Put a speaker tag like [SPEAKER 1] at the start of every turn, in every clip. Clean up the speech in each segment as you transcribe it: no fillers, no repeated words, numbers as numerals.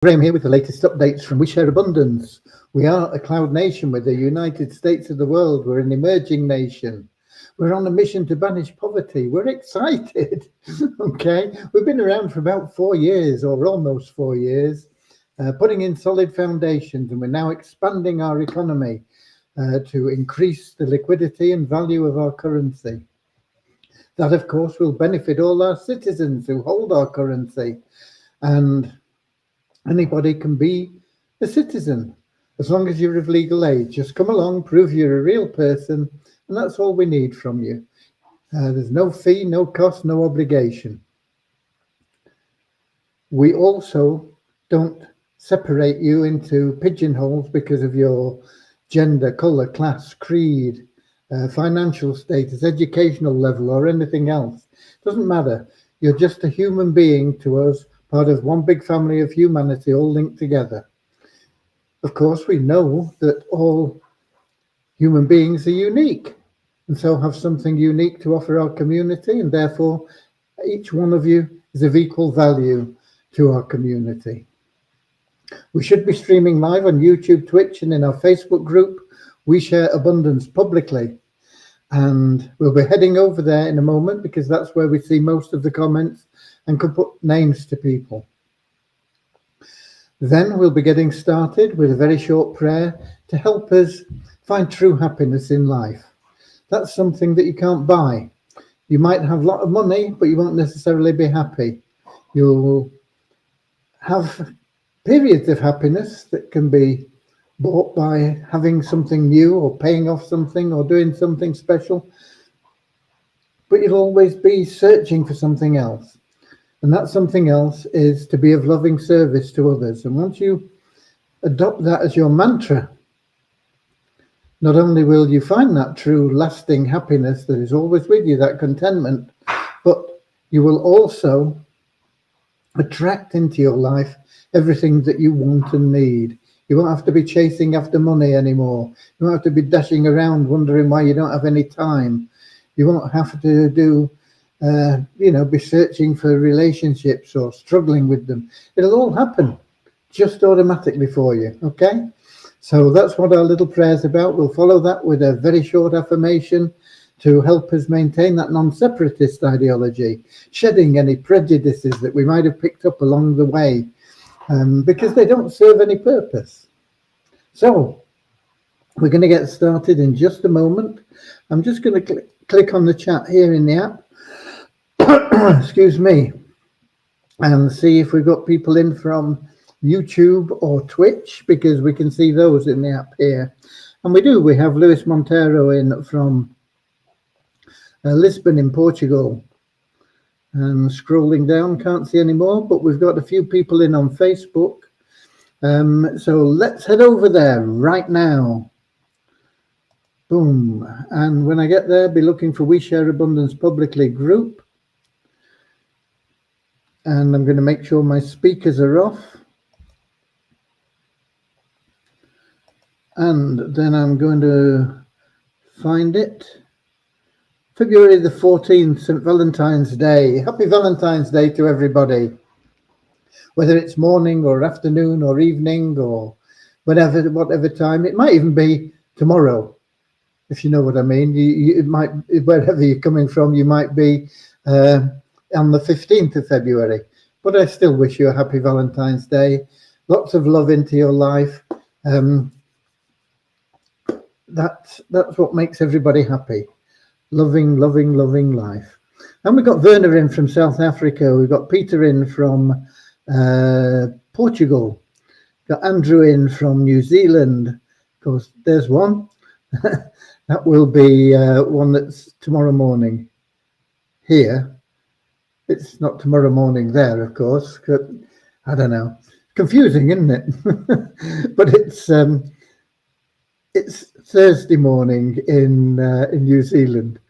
[SPEAKER 1] Graham here with the latest updates from We Share Abundance. We are a cloud nation. We're the United States of the world. We're an emerging nation. We're on a mission to banish poverty. We're excited. Okay, we've been around for about 4 years, or almost 4 years, putting in solid foundations, and we're now expanding our economy to increase the liquidity and value of our currency. That, of course, will benefit all our citizens who hold our currency, and anybody can be a citizen as long as you're of legal age. Just come along, prove you're a real person, and that's all we need from you. There's no fee, no cost, no obligation. We also don't separate you into pigeonholes because of your gender, colour, class, creed, financial status, educational level, or anything else. Doesn't matter. You're just a human being to us, part of one big family of humanity, all linked together. Of course, we know that all human beings are unique and so have something unique to offer our community, and therefore each one of you is of equal value to our community. We should be streaming live on YouTube, Twitch, and in our Facebook group, We Share Abundance Publicly. And we'll be heading over there in a moment because that's where we see most of the comments and can put names to people. Then we'll be getting started with a very short prayer to help us find true happiness in life. That's something that you can't buy. You might have a lot of money, but you won't necessarily be happy. You'll have periods of happiness that can be bought by having something new or paying off something or doing something special, but you'll always be searching for something else. And that something else is to be of loving service to others. And once you adopt that as your mantra, not only will you find that true lasting happiness that is always with you, that contentment, but you will also attract into your life everything that you want and need. You won't have to be chasing after money anymore. You won't have to be dashing around wondering why you don't have any time. You won't have to be searching for relationships or struggling with them. It'll all happen just automatically for you, okay? So that's what our little prayer's about. We'll follow that with a very short affirmation to help us maintain that non-separatist ideology, shedding any prejudices that we might have picked up along the way, because they don't serve any purpose. So we're going to get started in just a moment. I'm just going to click on the chat here in the app, excuse me, and see if we've got people in from YouTube or Twitch, because we can see those in the app here. And we do. We have Luis Montero in from Lisbon in Portugal. And scrolling down, can't see any more, but we've got a few people in on Facebook. So let's head over there right now. Boom. And when I get there, be looking for We Share Abundance Publicly group. And I'm going to make sure my speakers are off. And then I'm going to find it. February the 14th, St. Valentine's Day. Happy Valentine's Day to everybody. Whether it's morning or afternoon or evening or whatever time. It might even be tomorrow, if you know what I mean. It might, wherever you're coming from, you might be on the 15th of February. But I still wish you a happy Valentine's Day. Lots of love into your life. That's what makes everybody happy. Loving life. And we've got Werner in from South Africa. We've got Peter in from Portugal. Got Andrew in from New Zealand. Of course, there's one. That will be one that's tomorrow morning here. It's not tomorrow morning there, of course. I don't know. Confusing, isn't it? But it's Thursday morning in New Zealand.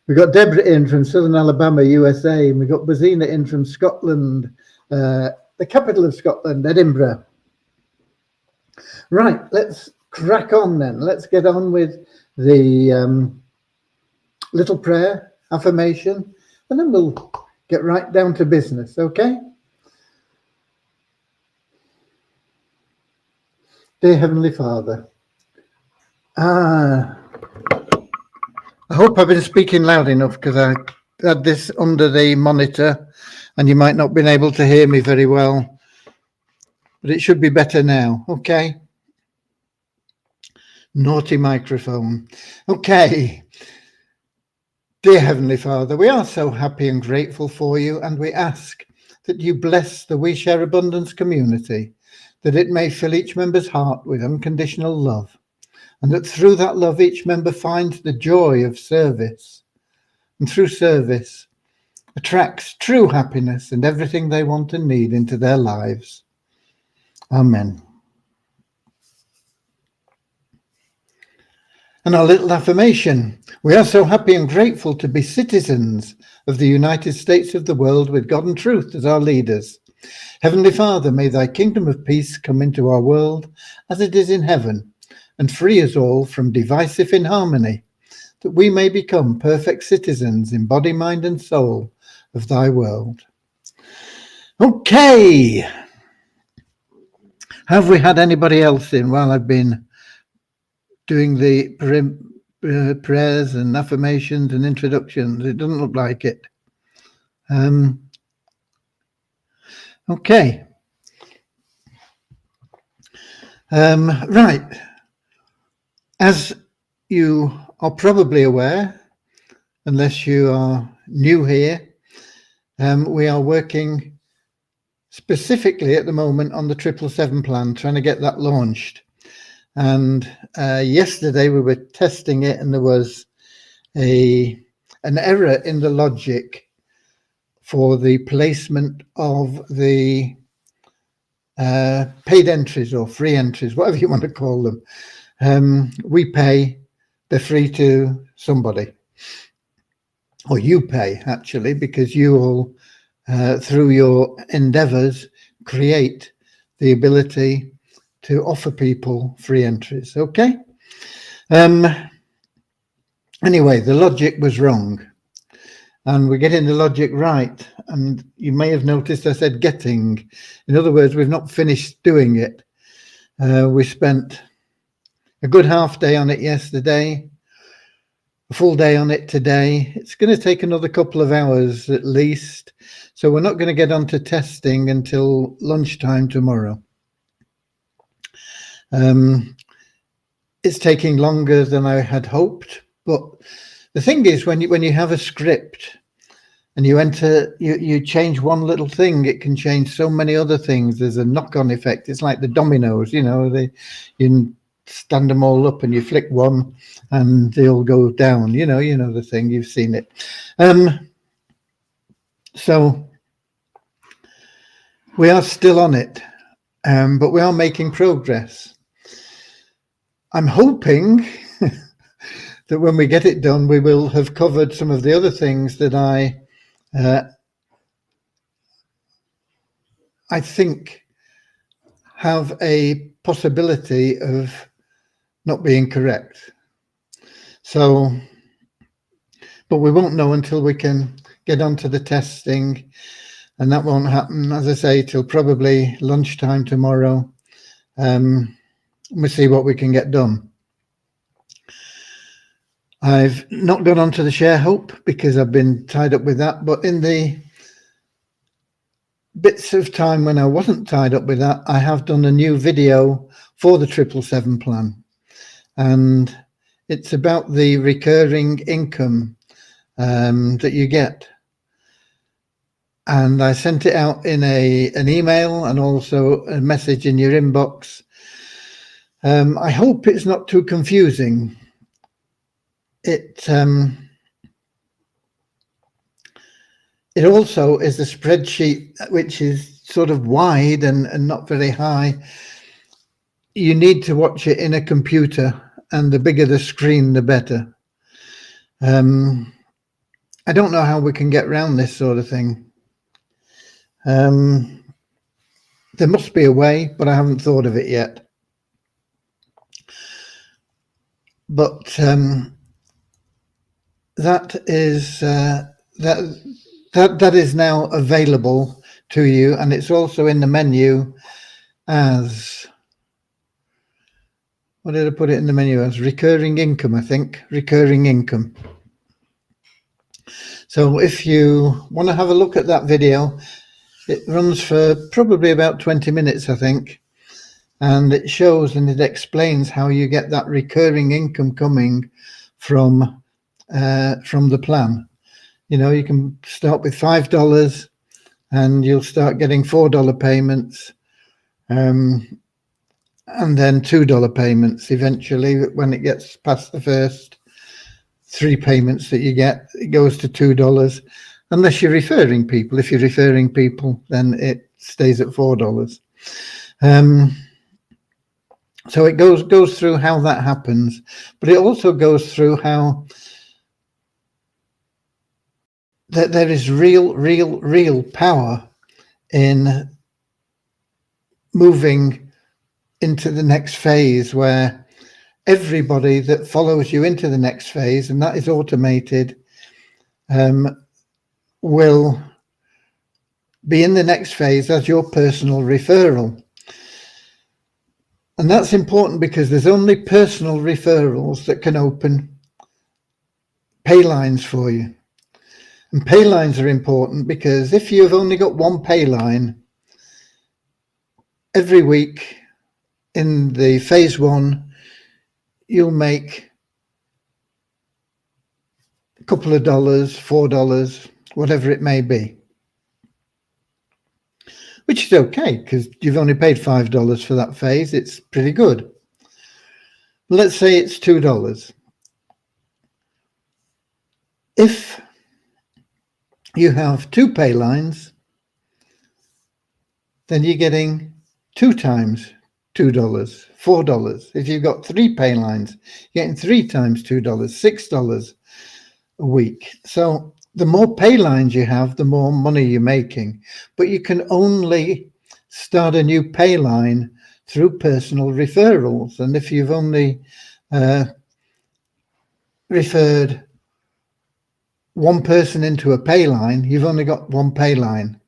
[SPEAKER 1] We've got Deborah in from Southern Alabama, USA, and we've got Bazina in from Scotland, the capital of Scotland, Edinburgh. Right, let's crack on then. Let's get on with the little prayer, affirmation, and then we'll get right down to business, okay? Dear Heavenly Father, I hope I've been speaking loud enough because I had this under the monitor and you might not have been able to hear me very well, but it should be better now. Okay. Naughty microphone. Okay. Dear Heavenly Father, we are so happy and grateful for you, and we ask that you bless the We Share Abundance community, that it may fill each member's heart with unconditional love, and that through that love each member finds the joy of service, and through service attracts true happiness and everything they want and need into their lives. Amen. And our little affirmation: we are so happy and grateful to be citizens of the United States of the world with God and truth as our leaders. Heavenly Father, may thy kingdom of peace come into our world as it is in heaven, and free us all from divisive inharmony, that we may become perfect citizens in body, mind and soul of thy world. Okay. Have we had anybody else in while I've been doing the prayers and affirmations and introductions? It doesn't look like it. Okay. Right. As you are probably aware, unless you are new here, we are working specifically at the moment on the 777 plan, trying to get that launched. And yesterday we were testing it, and there was an error in the logic for the placement of the paid entries or free entries, whatever you want to call them. We pay, they're free to somebody, or you pay actually, because you all, through your endeavors, create the ability to offer people free entries. Okay. Anyway, the logic was wrong, and we're getting the logic right. And you may have noticed I said getting. In other words, we've not finished doing it. We spent a good half day on it yesterday, a full day on it today. It's going to take another couple of hours at least. So we're not going to get onto testing until lunchtime tomorrow. It's taking longer than I had hoped, but the thing is, when you have a script and you enter, you change one little thing, it can change so many other things. There's a knock-on effect. It's like the dominoes, you stand them all up and you flick one and they all go down. You know the thing. You've seen it. So we are still on it, but we are making progress. I'm hoping that when we get it done, we will have covered some of the other things that I think have a possibility of not being correct. So, but we won't know until we can get onto the testing, and that won't happen, as I say, till probably lunchtime tomorrow. We'll see what we can get done. I've not gone on to the Share Hope because I've been tied up with that, but in the bits of time when I wasn't tied up with that, I have done a new video for the 777 plan, and it's about the recurring income that you get. And I sent it out in an email and also a message in your inbox. I hope it's not too confusing. It also is a spreadsheet which is sort of wide and not very high. You need to watch it in a computer, and the bigger the screen, the better. I don't know how we can get around this sort of thing. There must be a way, but I haven't thought of it yet. But that is that is now available to you, and it's also in the menu as what did I put it in the menu as? Recurring income, I think. Recurring income. So if you want to have a look at that video, it runs for probably about 20 minutes, I think. And it shows and it explains how you get that recurring income coming from the plan. You know, you can start with $5 and you'll start getting $4 payments, and then $2 payments eventually. When it gets past the first 3 payments that you get, it goes to $2, unless you're referring people. If you're referring people, then it stays at $4. So it goes through how that happens, but it also goes through how that there is real power in moving into the next phase, where everybody that follows you into the next phase, and that is automated, will be in the next phase as your personal referral. And that's important because there's only personal referrals that can open pay lines for you. And pay lines are important because if you've only got one pay line, every week in the phase 1, you'll make a couple of dollars, $4, whatever it may be. Which is okay because you've only paid $5 for that phase. It's pretty good. Let's say it's $2. If you have 2 pay lines, then you're getting 2 times $2, $4. If you've got 3 pay lines, you're getting 3 times $2, $6 a week. So the more pay lines you have, the more money you're making. But you can only start a new pay line through personal referrals. And if you've only referred one person into a pay line, you've only got one pay line.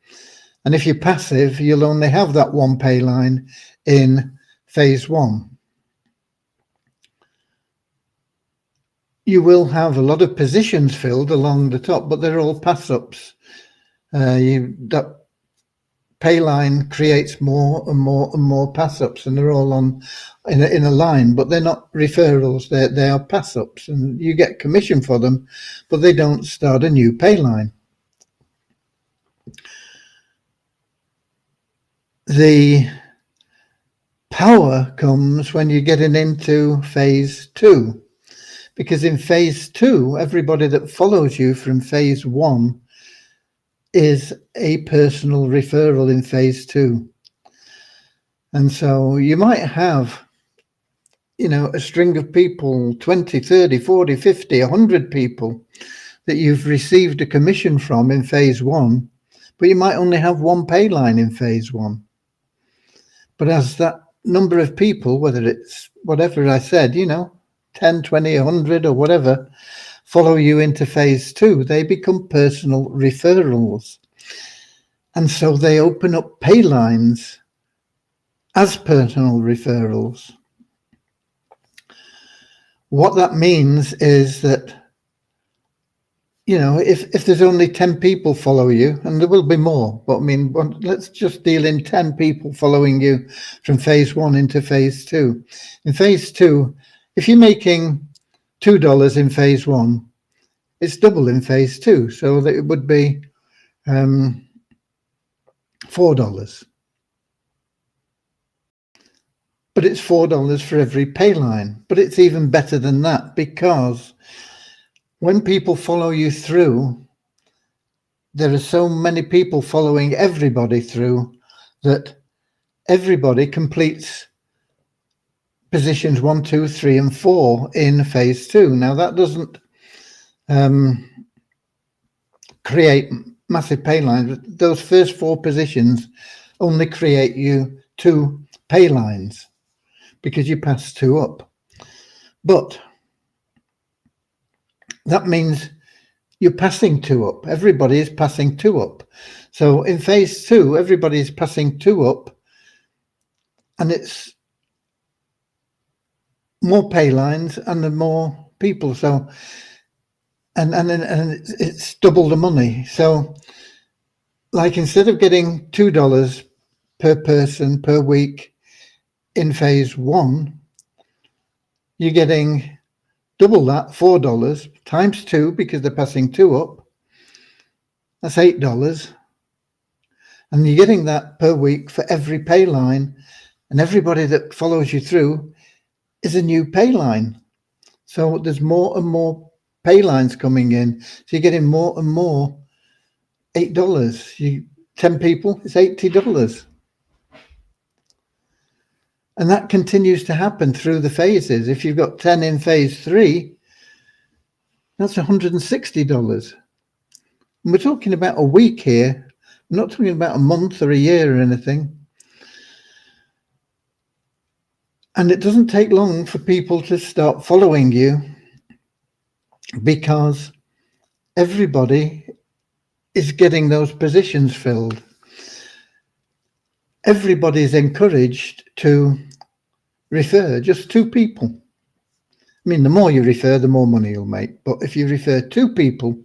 [SPEAKER 1] And if you're passive, you'll only have that one pay line in phase 1. You will have a lot of positions filled along the top, but they're all pass-ups. That pay line creates more and more and more pass-ups, and they're all in a line, but they're not referrals. They are pass-ups, and you get commission for them, but they don't start a new pay line. The power comes when you're getting into phase 2. Because in phase 2, everybody that follows you from phase 1 is a personal referral in phase 2. And so you might have, a string of people, 20, 30, 40, 50, 100 people that you've received a commission from in phase 1, but you might only have one pay line in phase 1. But as that number of people, whether it's whatever I said, 10, 20, 100 or whatever, follow you into phase 2, they become personal referrals. And so they open up pay lines as personal referrals. What that means is that, if there's only 10 people follow you, and there will be more, but let's just deal in 10 people following you from phase 1 into phase 2. In phase 2, if you're making $2 in phase 1, it's double in phase 2, so that it would be $4. But it's $4 for every pay line. But it's even better than that, because when people follow you through, there are so many people following everybody through that everybody completes positions 1, 2, 3, and 4 in phase 2. Now that doesn't create massive pay lines. Those first 4 positions only create you 2 pay lines because you pass 2 up. But that means you're passing 2 up. Everybody is passing 2 up. So in phase 2, everybody is passing 2 up, and it's more pay lines and the more people. So, and it's double the money. So, like, instead of getting $2 per person per week in phase one, you're getting double that, $4 times two, because they're passing two up. That's $8. And you're getting that per week for every pay line, and everybody that follows you through is a new pay line. So there's more and more pay lines coming in. So you're getting more and more $8. 10 people, it's $80. And that continues to happen through the phases. If you've got 10 in phase three, that's $160. And we're talking about a week here. I'm not talking about a month or a year or anything. And it doesn't take long for people to start following you, because everybody is getting those positions filled. Everybody is encouraged to refer just two people. I mean, the more you refer, the more money you'll make. But if you refer two people,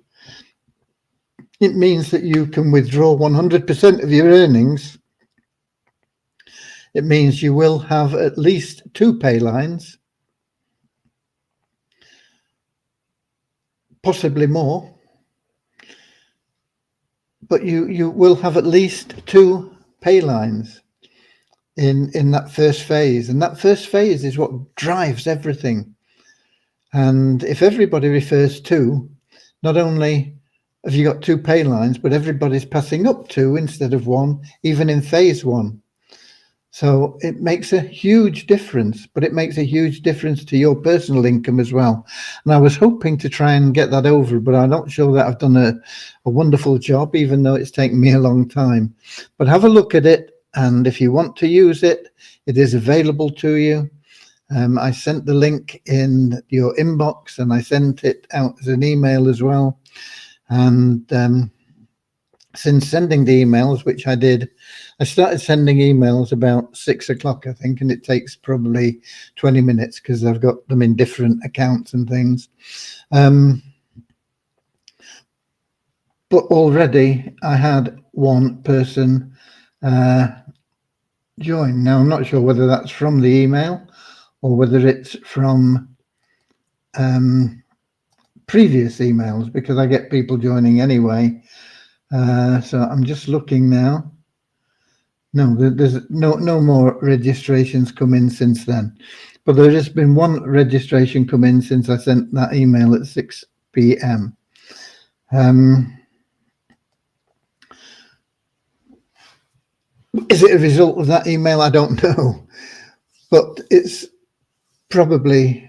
[SPEAKER 1] it means that you can withdraw 100% of your earnings. It means you will have at least two pay lines, possibly more, but you will have at least two pay lines in that first phase. And that first phase is what drives everything. And if everybody refers two, not only have you got two pay lines, but everybody's passing up two instead of one, even in phase one. So it makes a huge difference, but it makes a huge difference to your personal income as well. And I was hoping to try and get that over, but I'm not sure that I've done a wonderful job, even though it's taken me a long time. But have a look at it. And if you want to use it, it is available to you. I sent the link in your inbox, and I sent it out as an email as well. And since sending the emails, which I did, I started sending emails about 6 o'clock, I think, and it takes probably 20 minutes because I've got them in different accounts and things. But already I had one person join. Now, I'm not sure whether that's from the email or whether it's from previous emails, because I get people joining anyway. So I'm just looking now. No, there's no more registrations come in since then. But there has been one registration come in since I sent that email at 6 p.m. Is it a result of that email? I don't know. But it's probably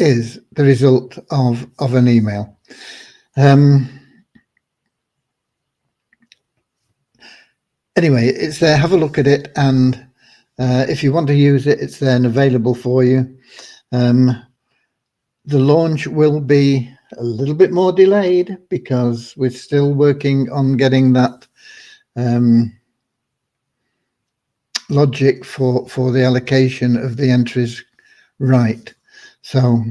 [SPEAKER 1] is the result of an email. Anyway, it's there. Have a look at it, and if you want to use it, it's there and available for you. The launch will be a little bit more delayed because we're still working on getting that logic for the allocation of the entries right. So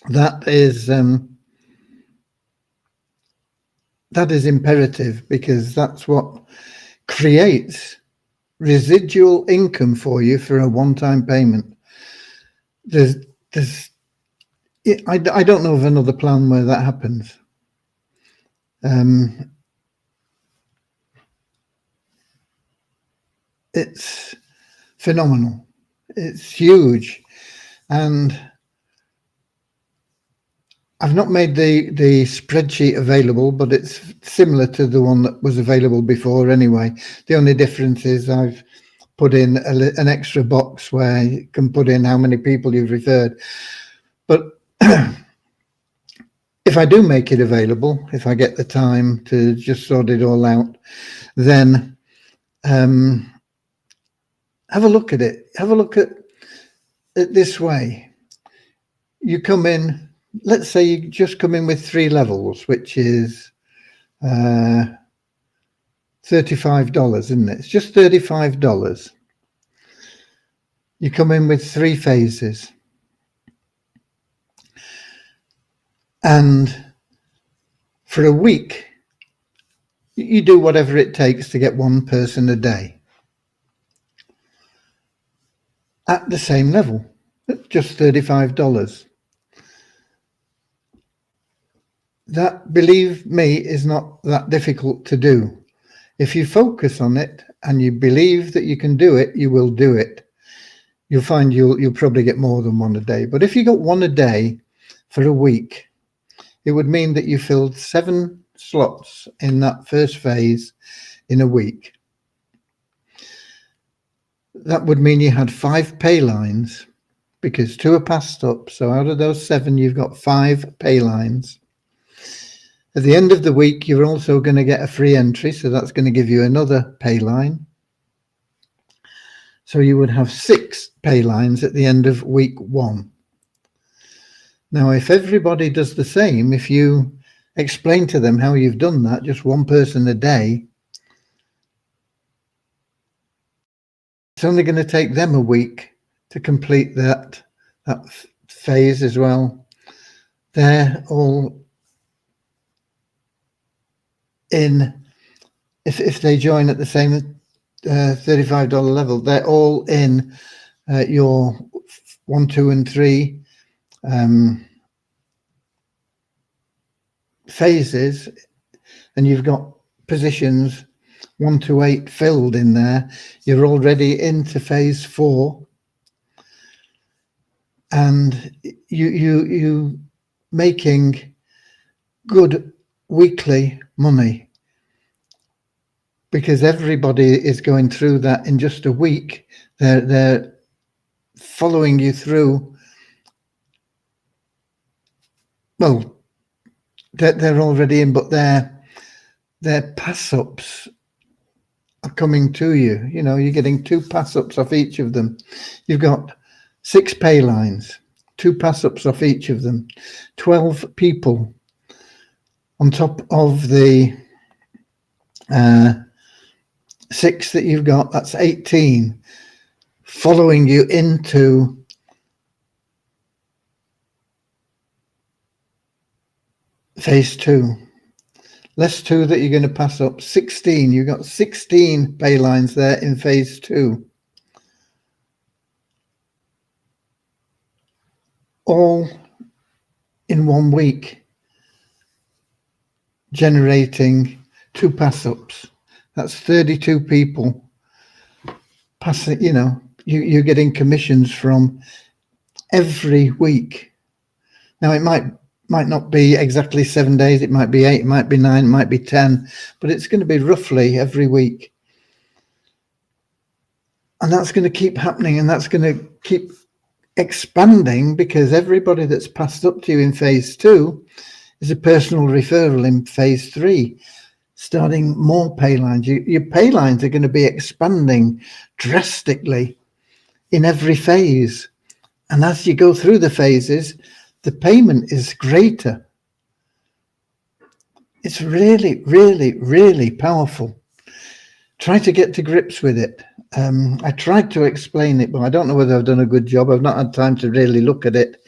[SPEAKER 1] that is imperative, because that's what creates residual income for you for a one-time payment. I don't know of another plan where that happens. It's phenomenal. It's huge. And I've not made the spreadsheet available, but it's similar to the one that was available before anyway. The only difference is I've put in an extra box where you can put in how many people you've referred. But if I do make it available, if I get the time to just sort it all out, then have a look at it. Have a look at it this way. You come in, let's say you just come in with 3 levels, which is $35, isn't it? It's just $35. You come in with 3 phases. And for a week, you do whatever it takes to get 1 person a day at the same level, at just $35. That, believe me, is not that difficult to do. If you focus on it and you believe that you can do it, you will do it. You'll find you'll probably get more than 1 a day. But if you got 1 a day for a week, it would mean that you filled 7 slots in that first phase in a week. That would mean you had 5 pay lines, because 2 are passed up. So out of those 7, you've got 5 pay lines. At the end of the week, you're also going to get a free entry. So that's going to give you another pay line. So you would have 6 pay lines at the end of week 1. Now, if everybody does the same, if you explain to them how you've done that, just 1 person a day, it's only going to take them a week to complete that phase as well. They're all in, if they join at the same $35 level, they're all in your 1, 2, and 3 phases, and you've got positions 1 to 8 filled in there. You're already into phase 4, and you making good weekly money, because everybody is going through that in just a week. They're following you through. Well, they're already in, but their pass-ups are coming to you. You know, you're getting 2 pass-ups off each of them. You've got 6 pay lines, 2 pass-ups off each of them, 12 people on top of the 6 that you've got. That's 18 following you into phase 2. Less 2 that you're going to pass up. 16. You've got 16 pay lines there in phase 2. All in 1 week, generating 2 pass-ups. That's 32 people passing. You know, you're getting commissions from every week. Now, it might not be exactly 7 days. It might be 8, it might be 9, it might be 10, but it's going to be roughly every week. And that's going to keep happening, and that's going to keep expanding, because everybody that's passed up to you in phase 2 is a personal referral in phase 3, starting more pay lines. Your pay lines are going to be expanding drastically in every phase. And as you go through the phases, the payment is greater. It's really, really, really powerful. Try to get to grips with it. I tried to explain it, but I don't know whether I've done a good job. I've not had time to really look at it,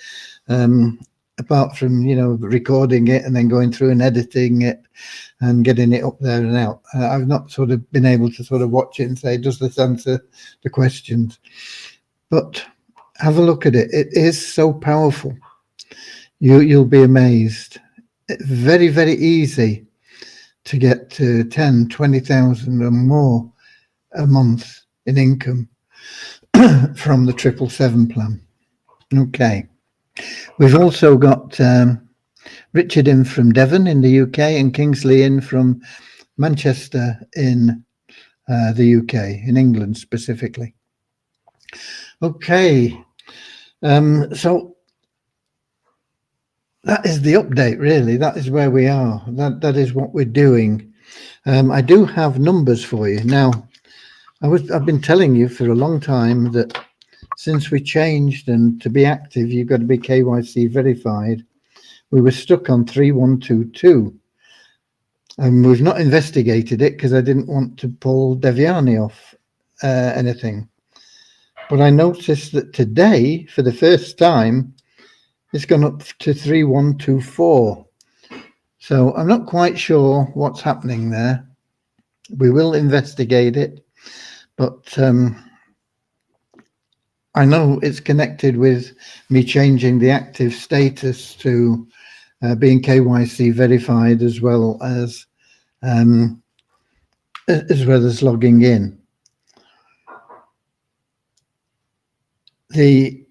[SPEAKER 1] apart from, you know, recording it and then going through and editing it and getting it up there and out. I've not sort of been able to sort of watch it and say, does this answer the questions? But have a look at it. It is so powerful. You'll be amazed. It's very, very easy to get to 10, 20,000 or more a month in income from the 777 plan. Okay. We've also got Richard in from Devon in the UK and Kingsley in from Manchester in the UK, in England specifically. Okay. So that is the update, really. That is where we are. That is what we're doing. I do have numbers for you. Now, I've been telling you for a long time that since we changed, and to be active, you've got to be KYC verified. We were stuck on 3122. And we've not investigated it because I didn't want to pull Deviani off anything. But I noticed that today, for the first time, it's gone up to 3124. So I'm not quite sure what's happening there. We will investigate it, but I know it's connected with me changing the active status to being KYC verified, as well as logging in. The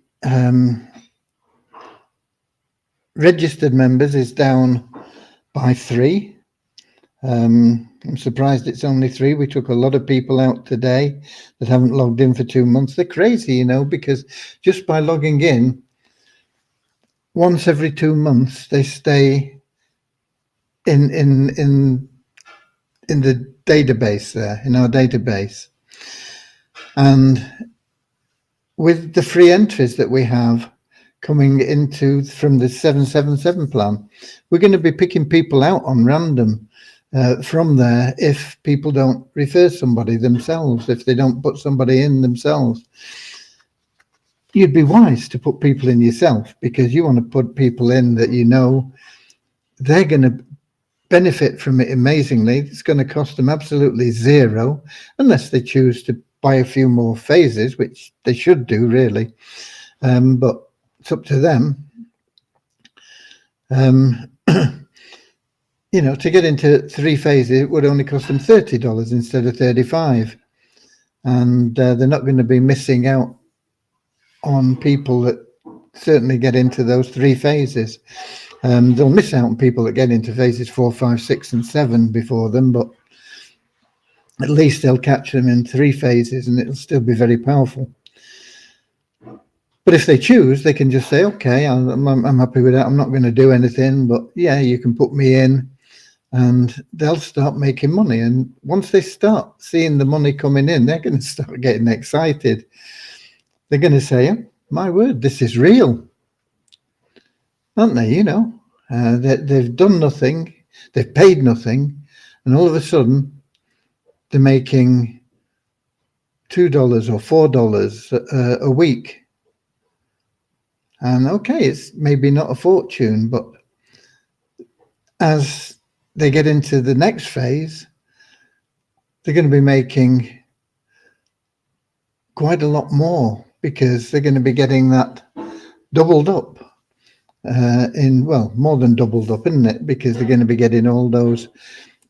[SPEAKER 1] registered members is down by 3. I'm surprised it's only 3. We took a lot of people out today that haven't logged in for 2 months. They're crazy, you know, because just by logging in once every 2 months, they stay in the database there, in our database. And with the free entries that we have coming into from the 777 plan, we're going to be picking people out on random from there if people don't refer somebody themselves, if they don't put somebody in themselves. You'd be wise to put people in yourself, because you want to put people in that you know they're going to benefit from it amazingly. It's going to cost them absolutely zero, unless they choose to buy a few more phases, which they should do, really. But it's up to them. You know, to get into 3 phases, it would only cost them $30 instead of $35. And they're not going to be missing out on people that certainly get into those 3 phases. They'll miss out on people that get into phases 4, 5, 6, and 7 before them, but at least they'll catch them in 3 phases, and it'll still be very powerful. But if they choose, they can just say, okay, I'm happy with that. I'm not going to do anything, but yeah, you can put me in, and they'll start making money. And once they start seeing the money coming in, they're going to start getting excited. They're going to say, oh, my word, this is real. Aren't they? You know, they've done nothing, they've paid nothing, and all of a sudden they're making $2 or $4 a week. And okay, it's maybe not a fortune, but as they get into the next phase, they're going to be making quite a lot more, because they're going to be getting that doubled up. More than doubled up, isn't it? Because they're going to be getting all those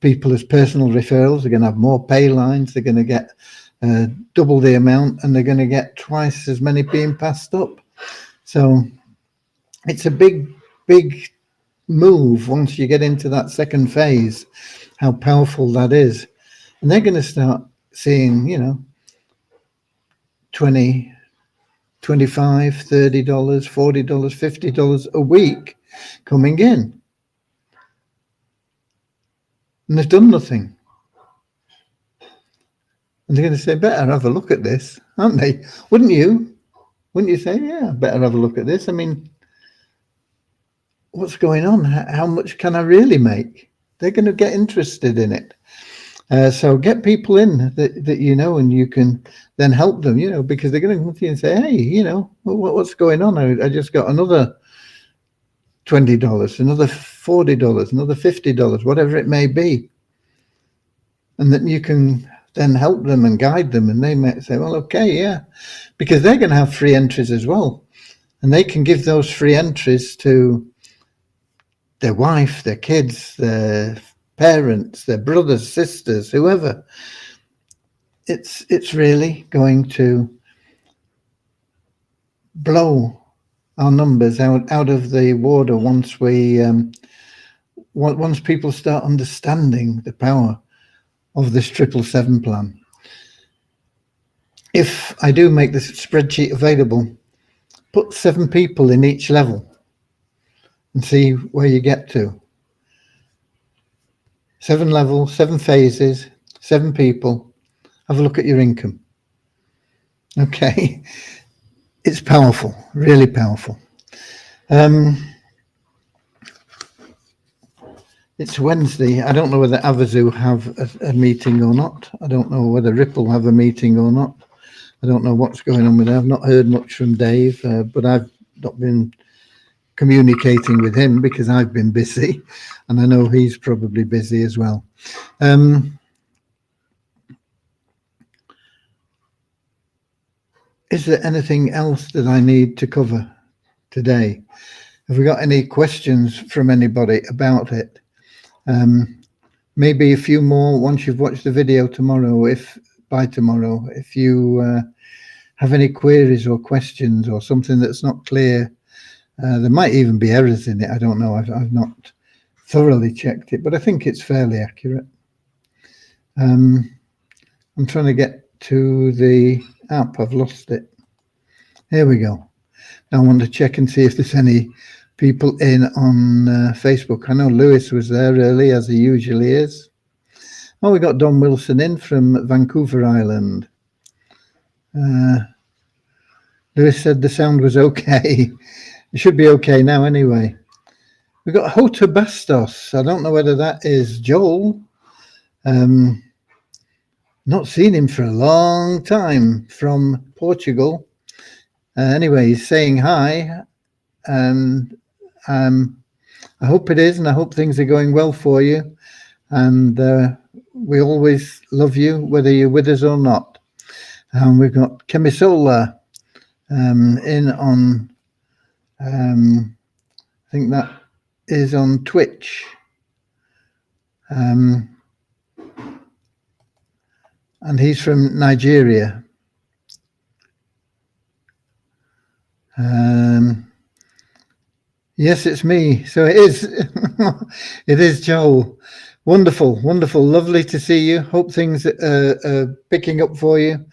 [SPEAKER 1] people as personal referrals. They're going to have more pay lines. They're going to get double the amount, and they're going to get twice as many being passed up. So it's a big move once you get into that second phase, how powerful that is. And they're going to start seeing, you know, $20, $25, $30, $40, $50 a week coming in. And they've done nothing. And they're going to say, better have a look at this, aren't they? Wouldn't you? Wouldn't you say, yeah, better have a look at this? I mean, what's going on? How much can I really make? They're going to get interested in it. So get people in that you know, and you can then help them, you know, because they're going to come to you and say, hey, you know, what's going on? I just got another $20, another $40, another $50, whatever it may be. And then you can then help them and guide them, and they might say, well, okay, yeah, because they're going to have free entries as well. And they can give those free entries to their wife, their kids, their parents, their brothers, sisters, whoever. It's really going to blow our numbers out of the water once people start understanding the power of this 777 plan. If I do make this spreadsheet available, put 7 people in each level and see where you get to. 7 levels, 7 phases, 7 people. Have a look at your income. Okay, it's powerful, really powerful. It's Wednesday. I don't know whether Avazu have a meeting or not. I don't know whether Ripple have a meeting or not. I don't know what's going on with her. I've not heard much from Dave, but I've not been communicating with him because I've been busy, and I know he's probably busy as well. Is there anything else that I need to cover today? Have we got any questions from anybody about it? Maybe a few more once you've watched the video tomorrow, if you have any queries or questions or something that's not clear. There might even be errors in it. I don't know. I've not thoroughly checked it, but I think it's fairly accurate. I'm trying to get to the app. I've lost it. Here we go. I want to check and see if there's any people in on Facebook. I know Lewis was there early, as he usually is. Oh, we got Don Wilson in from Vancouver Island. Lewis said the sound was okay. It should be okay now anyway. We got Hota Bastos. I don't know whether that is Joel. Not seen him for a long time, from Portugal. Anyway, he's saying hi, and I hope it is, and I hope things are going well for you. And we always love you, whether you're with us or not. And we've got Kemisola in on, I think that is on Twitch. And he's from Nigeria. Yes, it's me. So it is. It is Joel. Wonderful, wonderful, lovely to see you. Hope things are picking up for you.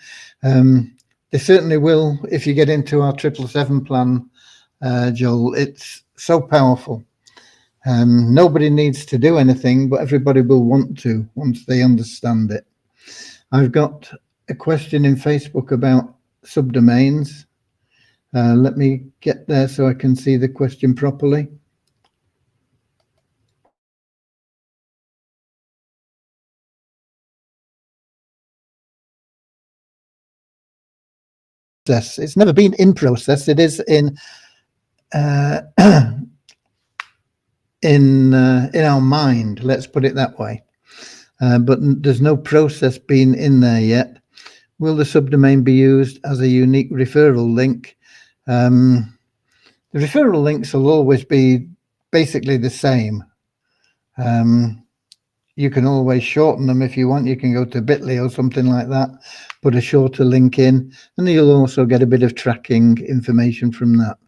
[SPEAKER 1] They certainly will if you get into our 777 plan, Joel. It's so powerful. Nobody needs to do anything, but everybody will want to once they understand it. I've got a question in Facebook about subdomains. Let me get there so I can see the question properly. It's never been in process. It is in in our mind. Let's put it that way. But there's no process being in there yet. Will the subdomain be used as a unique referral link? The referral links will always be basically the same. You can always shorten them if you want. You can go to bit.ly or something like that, put a shorter link in, and you'll also get a bit of tracking information from that.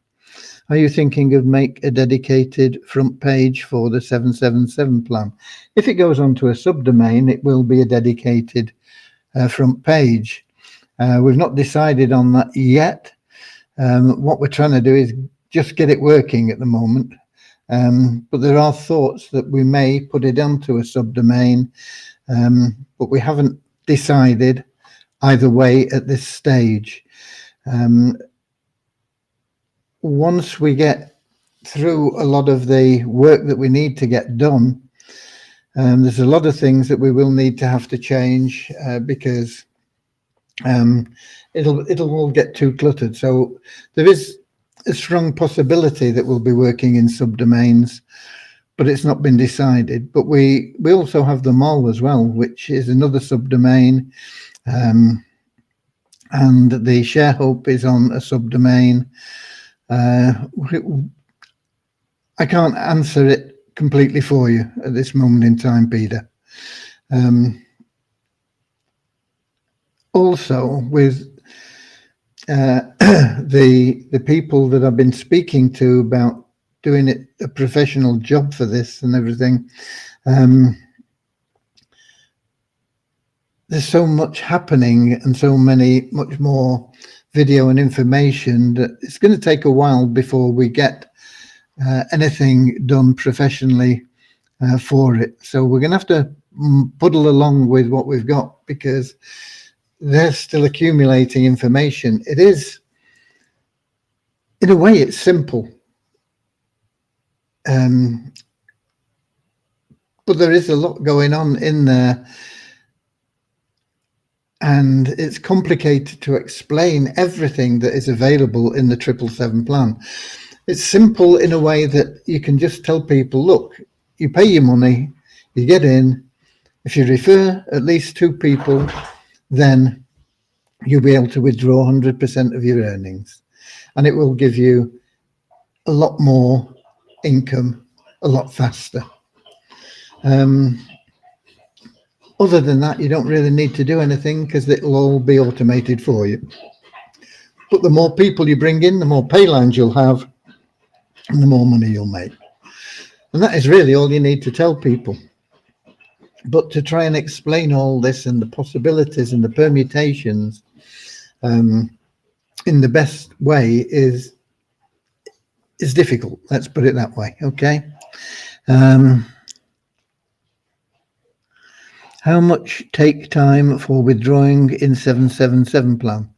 [SPEAKER 1] Are you thinking of make a dedicated front page for the 777 plan? If it goes onto a subdomain, it will be a dedicated front page. We've not decided on that yet. What we're trying to do is just get it working at the moment. But there are thoughts that we may put it onto a subdomain, but we haven't decided either way at this stage. Once we get through a lot of the work that we need to get done, there's a lot of things that we will need to have to change because it'll all get too cluttered. So there is a strong possibility that we'll be working in subdomains, but it's not been decided. But we also have the mall as well, which is another subdomain, and the ShareHope is on a subdomain. I can't answer it completely for you at this moment in time, Peter. Also, with the people that I've been speaking to about doing it a professional job for this and everything, there's so much happening and so much more video and information that it's going to take a while before we get anything done professionally for it. So we're going to have to puddle along with what we've got because they're still accumulating information. It is, in a way, it's simple. But there is a lot going on in there. and it's complicated to explain everything that is available in the 777 plan. It's simple in a way that you can just tell people, look, you pay your money, you get in. If you refer at least 2 people, then you'll be able to withdraw 100% of your earnings, and it will give you a lot more income a lot faster. Other than that, you don't really need to do anything because it'll all be automated for you. But the more people you bring in, the more pay lines you'll have and the more money you'll make. And that is really all you need to tell people. But to try and explain all this and the possibilities and the permutations in the best way is difficult. Let's put it that way. Okay. How much take time for withdrawing in 777 plan?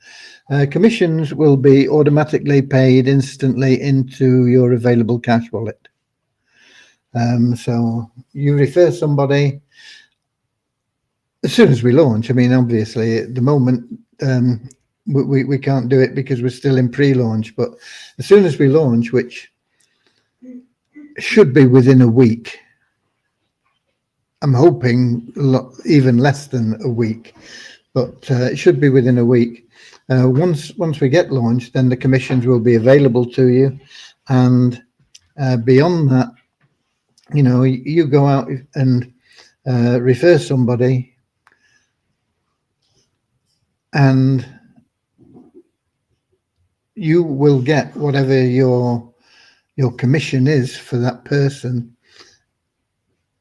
[SPEAKER 1] Commissions will be automatically paid instantly into your available cash wallet. So you refer somebody as soon as we launch. I mean, obviously at the moment we can't do it because we're still in pre-launch, but as soon as we launch, which should be within a week, I'm hoping even less than a week, but it should be within a week. Once we get launched, then the commissions will be available to you, and beyond that, you know, you go out and refer somebody, and you will get whatever your commission is for that person.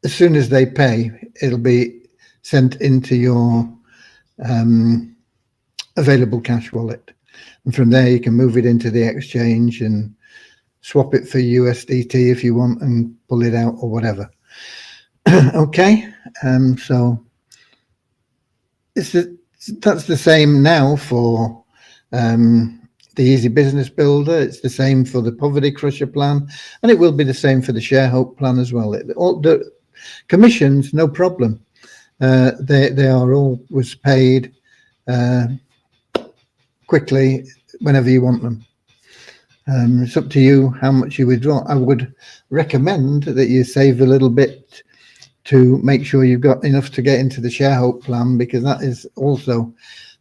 [SPEAKER 1] As soon as they pay, it'll be sent into your available cash wallet. And from there, you can move it into the exchange and swap it for USDT if you want and pull it out or whatever. Okay, so that's the same now for the Easy Business Builder. It's the same for the Poverty Crusher plan, and it will be the same for the Share Hope plan as well. The commissions, no problem. They are always paid quickly whenever you want them. It's up to you how much you withdraw. I would recommend that you save a little bit to make sure you've got enough to get into the Share Hope plan, because that is also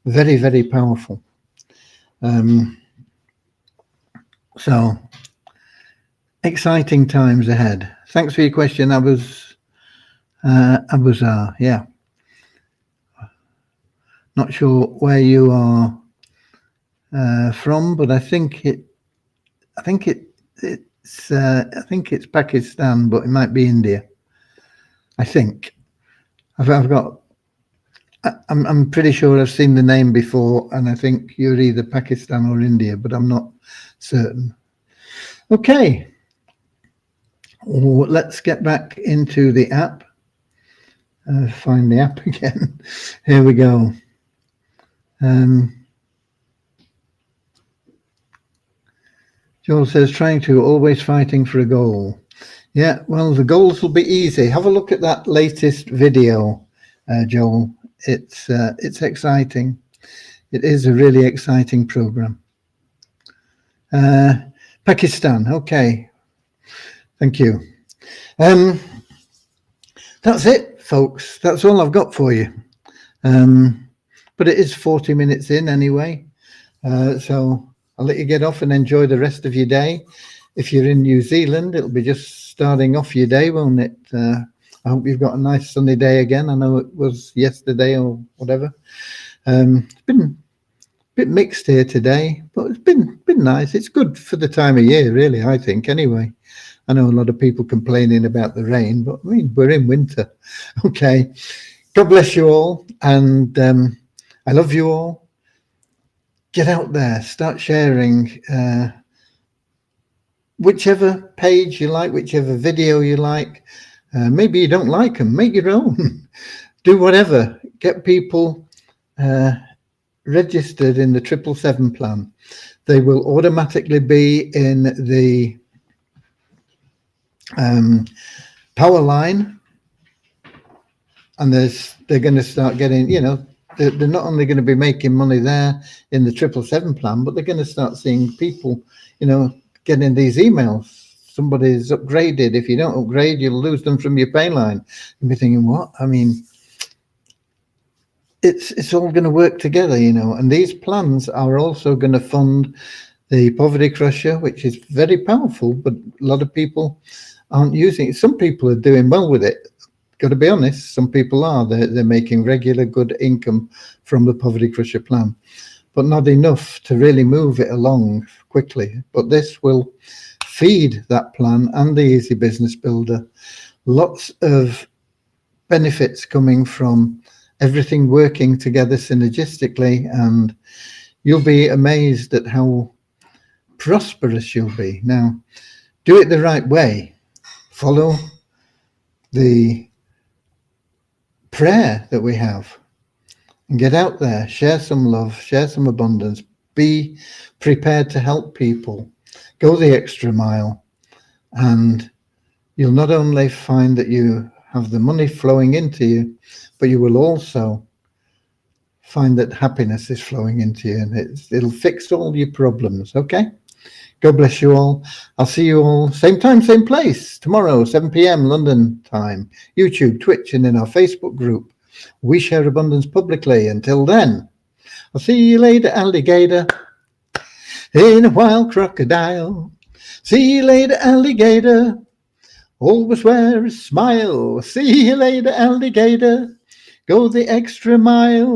[SPEAKER 1] very, very powerful. So exciting times ahead. Thanks for your question, Abuzar. Yeah, not sure where you are from, but I think it's Pakistan, but it might be India. I think I'm pretty sure I've seen the name before, and I think you're either Pakistan or India, but I'm not certain. Okay, let's get back into the app. Find the app again. Here we go. Joel says, trying to, always fighting for a goal. Yeah, well, the goals will be easy. Have a look at that latest video, Joel. It's exciting. It is a really exciting program. Pakistan, okay. Thank you. That's it, folks. That's all I've got for you. But it is 40 minutes in anyway. So I'll let you get off and enjoy the rest of your day. If you're in New Zealand, it'll be just starting off your day, won't it? I hope you've got a nice sunny day again. I know it was yesterday or whatever. It's been a bit mixed here today, but it's been nice. It's good for the time of year, really, I think, anyway. I know a lot of people complaining about the rain, but I mean, we're in winter. Okay. God bless you all, and I love you all. Get out there, start sharing whichever page you like, whichever video you like. Maybe you don't like them, make your own. Do whatever. Get people registered in the 777 plan. They will automatically be in the power line, and they're going to start getting, you know, they're not only going to be making money there in the 777 plan, but they're going to start seeing people, getting these emails. Somebody's upgraded. If you don't upgrade, you'll lose them from your pay line. You'll be thinking, what? I mean, it's all going to work together, and these plans are also going to fund the poverty crusher, which is very powerful, but a lot of people aren't using it. Some people are doing well with it. Got to be honest, some people are. They're making regular good income from the poverty crusher plan, but not enough to really move it along quickly. But this will feed that plan and the Easy Business Builder. Lots of benefits coming from everything working together synergistically, and you'll be amazed at how prosperous you'll be. Now, do it the right way. Follow the prayer that we have and get out there, share some love, share some abundance, be prepared to help people, go the extra mile, and you'll not only find that you have the money flowing into you, but you will also find that happiness is flowing into you, and it'll fix all your problems. Okay? God bless you all. I'll see you all same time, same place tomorrow, 7 p.m. London time, YouTube, Twitch, and in our Facebook group. We share abundance publicly. Until then, I'll see you later, alligator. In a wild crocodile. See you later, alligator. Always wear a smile. See you later, alligator. Go the extra mile.